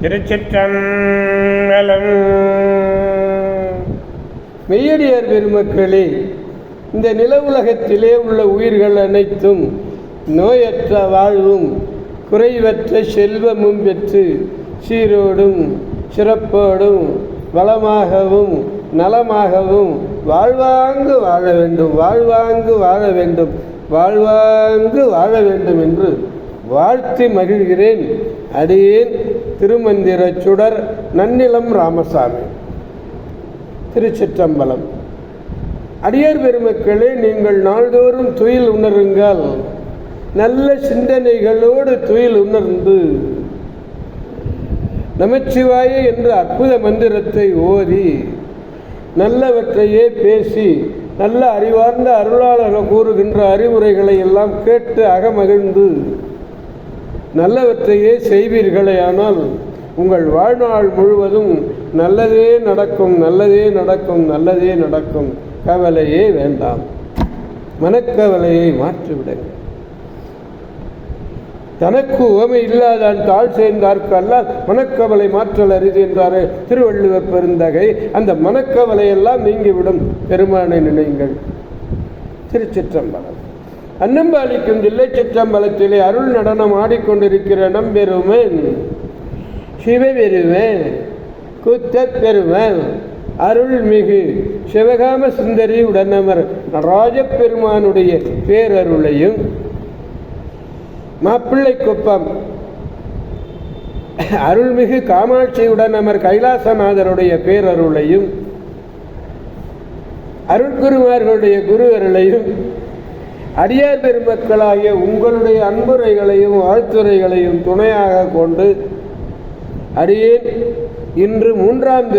திருச்சிற்றம்பலம். மெய்யடியார் பெருமக்களே, இந்த நில உலகத்திலே உள்ள உயிர்கள் அனைத்தும் நோயற்ற வாழ்வும் குறைவற்ற செல்வமும் பெற்று சீரோடும் சிறப்போடும் வளமாகவும் நலமாகவும் வாழ்வாங்கு வாழ வேண்டும், வாழ்வாங்கு வாழ வேண்டும், வாழ்வாங்கு வாழ வேண்டும் என்று வாழ்த்தி மகிழ்கிறேன். அடியேன் திருமந்திர சுடர் நன்னிலம் ராமசாமி, திருச்சிற்றம்பலம். அடியார் பெருமக்களே, நீங்கள் நாள்தோறும் துயில் உணருங்கள். நல்ல சிந்தனைகளோடு துயில் உணர்ந்து நமச்சிவாய என்ற அற்புத மந்திரத்தை ஓதி நல்லவற்றையே பேசி நல்ல அறிவார்ந்த அருளாளர்கள் கூறுகின்ற அறிவுரைகளை எல்லாம் கேட்டு அகமகிழ்ந்து நல்லவற்றையே செய்வீர்களே, ஆனால் உங்கள் வாழ்நாள் முழுவதும் நல்லதே நடக்கும், நல்லதே நடக்கும், நல்லதே நடக்கும். கவலையே வேண்டாம், மனக்கவலையை மாற்றிவிடுங்கள். தனக்கு உவமை இல்லாதான் தாழ் சேர்ந்தார்க்கு அல்ல மனக்கவலை மாற்றல் அரிது என்றாரே திருவள்ளுவர் பெருந்தகை. அந்த மனக்கவலையெல்லாம் நீங்கிவிடும். பெருமானை நினைங்கள். திருச்சிற்றம்பலம். அன்னம்பாலிக்கும் தில்லை சிற்றம்பலத்திலே அருள் நடனம் ஆடிக்கொண்டிருக்கிற நம்பெருமன் சிவபெருமன் கூத்த பெருமன் அருள்மிகு சிவகாம சுந்தரி உடனமர் ராஜப்பெருமானுடைய பேரருளையும் மாப்பிள்ளை குப்பம் அருள்மிகு காமாட்சியுடன் அமர் கைலாசநாதருடைய பேரருளையும் அருட்குருமார்களுடைய குரு அருளையும் அடியார் பெருமக்களாகிய உங்களுடைய அன்புரைகளையும் வாழ்த்துரைகளையும் துணையாக கொண்டு அடியேன் இன்று மூன்றாம்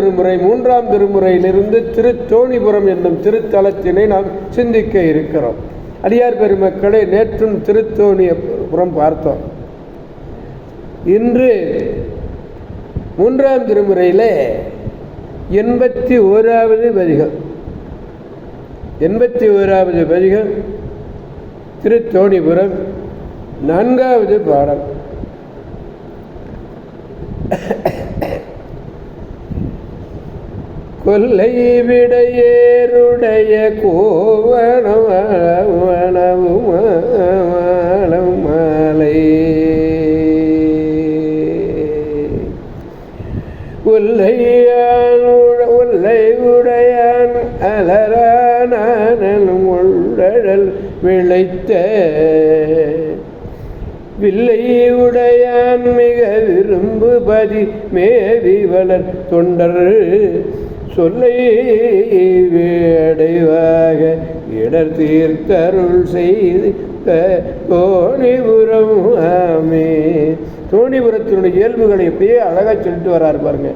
திருமுறையிலிருந்து திருத்தோணிபுரம் என்னும் திருத்தலத்தினை நாம் சிந்திக்க இருக்கிறோம். அடியார் பெருமக்களை, நேற்றும் திருத்தோணிபுரம் பார்த்தோம். இன்று மூன்றாம் திருமுறையில் 81வது பதிகம், 81வது பதிகம் திருத்தோணிபுரம், 4வது பாடல். கொல்லை விடையேருடைய கோவணம் மாலை உள்ளை உடையான் அலரானும் உள்ளழல் விளைத்த வில்லை உடையான் மிக விரும்புபதி மேவி வளர் தொண்டர் சொல்லை வேடைவாக இடர் தீர்த்தருள் செய்து தோணிபுரம் ஆமே. தோணிபுரத்தினுடைய இயல்புகளை எப்பயே அழகா சொல்லிட்டு வராரு பாருங்க.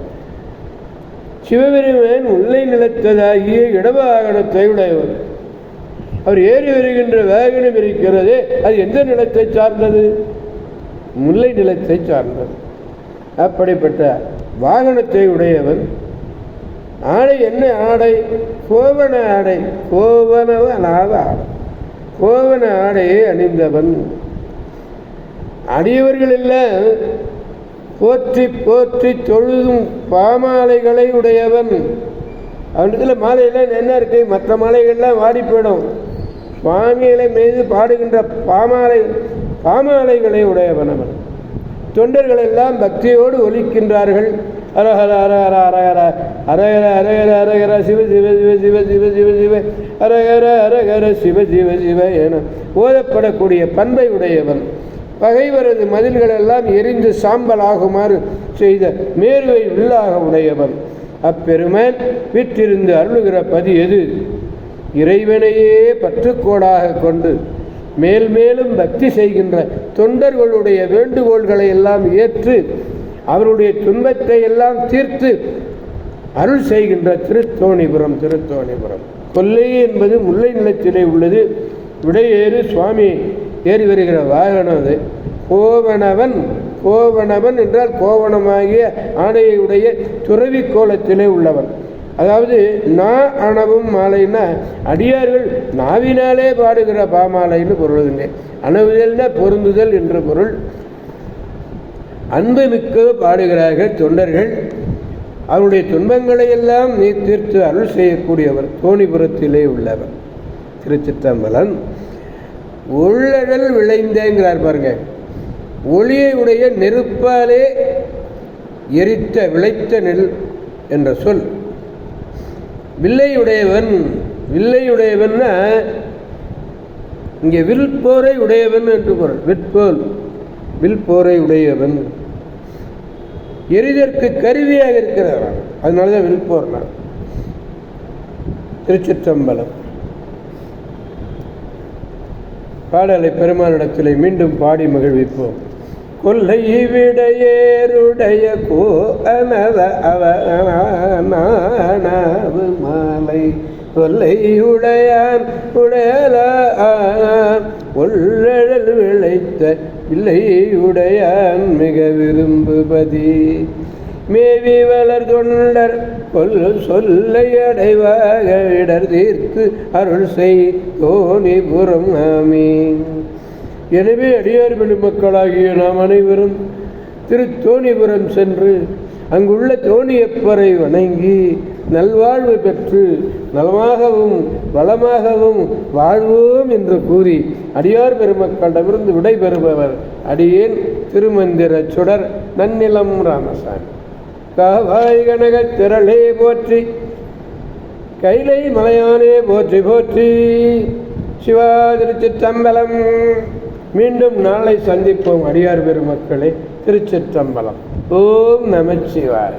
சிவபெருமான் முல்லை நிலத்ததாகிய இடவாகனத்தை உடையவர். அவர் ஏறி வருகின்ற வாகனம் இருக்கிறதே, அது எந்த நிலத்தை சார்ந்தது? முல்லை நிலத்தை சார்ந்தது. அப்படிப்பட்ட வாகனத்தை உடையவன். ஆடை என்ன ஆடை? கோவண ஆடை. கோவணவனாக ஆடை, கோவண ஆடையை அணிந்தவன். அடியவர்கள் எல்லாம் போற்றி போற்றி தொழுதும் பாமாலைகளை உடையவன். அவனிடத்தில் மாலையெல்லாம் என்ன இருக்கு? மற்ற மாலைகள்லாம் வாடி போயிடும். சுவாமிகளை மீது பாடுகின்ற பாமாலைகளை உடையவன் அவன். தொண்டர்கள் எல்லாம் பக்தியோடு ஒலிக்கின்றார்கள். அரஹர அரஹர அரஹர அரஹர அரஹர அரஹர சிவ சிவ சிவ சிவ சிவ சிவ சிவ அரஹர அரஹர சிவ சிவ சிவ என ஓதப்படக்கூடிய பண்பை உடையவன். பகைவரது மதில்களெல்லாம் எரிந்து சாம்பல் ஆகுமாறு செய்த மேருவை உள்ளாக உடையவன். அப்பெருமான் வீற்றிருந்து அருளுகிற பதி எது? இறைவனையே பற்றுக்கோடாக கொண்டு மேல் மேலும் பக்தி செய்கின்ற தொண்டர்களுடைய வேண்டுகோள்களை எல்லாம் ஏற்று அவருடைய துன்பத்தை எல்லாம் தீர்த்து அருள் செய்கின்ற திருத்தோணிபுரம். திருத்தோணிபுரம் கொல்லை என்பது முல்லை நிலத்திலே உள்ளது. விடையேறு சுவாமி ஏறி வருகிற வாகனம் அது. கோவணவன், கோவணவன் என்றால் கோவணமாகிய ஆடையுடைய துறவி கோலத்திலே உள்ளவன். அதாவது நா அணவும் மாலைன்னா அடியார்கள் நாவினாலே பாடுகிற பாமாலைன்னு பொருளுங்க. அணவுதல்னா பொருந்துதல் என்ற பொருள். அன்புமிக்க பாடுகிறார்கள் தொண்டர்கள். அவருடைய துன்பங்களை எல்லாம் நீ தீர்த்து அருள் செய்யக்கூடியவர் தோணிபுரத்திலே உள்ளவர். திருச்சிற்றம்பலம். உள்ளழல் விளைந்தேங்கிறார் பாருங்க. ஒளியை உடைய நெருப்பாலே எரித்த விளைத்த நெல் என்ற சொல். வில்லையுடையவன், வில்லையுடையவன்னா இங்கே வில்போரை உடையவன் என்று பொருள். விற்போல் வில்போரை உடையவன், எரிதற்கு கருவியாக இருக்கிறான். அதனாலதான் வில்போர்னா. திருச்சிற்றம்பலம். பாடலை பெருமானிடத்திலே மீண்டும் பாடி மகிழ்விப்போம். கொல்லை விடையேருடைய கோனவ அவனாவு மாலை கொல்லை உடையான் உடையலான் உள்ளழல் விளைத்த இல்லை உடையான் மிக விரும்புபதி மேவி வளர் தொண்டர் கொல் சொல்லை அடைவாக இடர் தீர்த்து அருள் செய் தோணிபுரம் ஆமீன். எனவே அடியார் பெருமக்களாகிய நாம் அனைவரும் திருத்தோணிபுரம் சென்று அங்குள்ள தோணியப்பரை வணங்கி நல்வாழ்வு பெற்று நலமாகவும் வளமாகவும் வாழ்வோம் என்று கூறி அடியார் பெருமக்களிடமிருந்து விடைபெறுபவர் அடியேன் திருமந்திர சுடர் நன்னிலம் ராமசாமி. காவாய் கனக திரளே போற்றி, கைலை மலையானே போற்றி போற்றி. சிவா திருச்சிற்றம்பலம். மீண்டும் நாளை சந்திப்போம் அடியார் பெருமக்களே. திருச்சிற்றம்பலம். ஓம் நமச்சிவாய.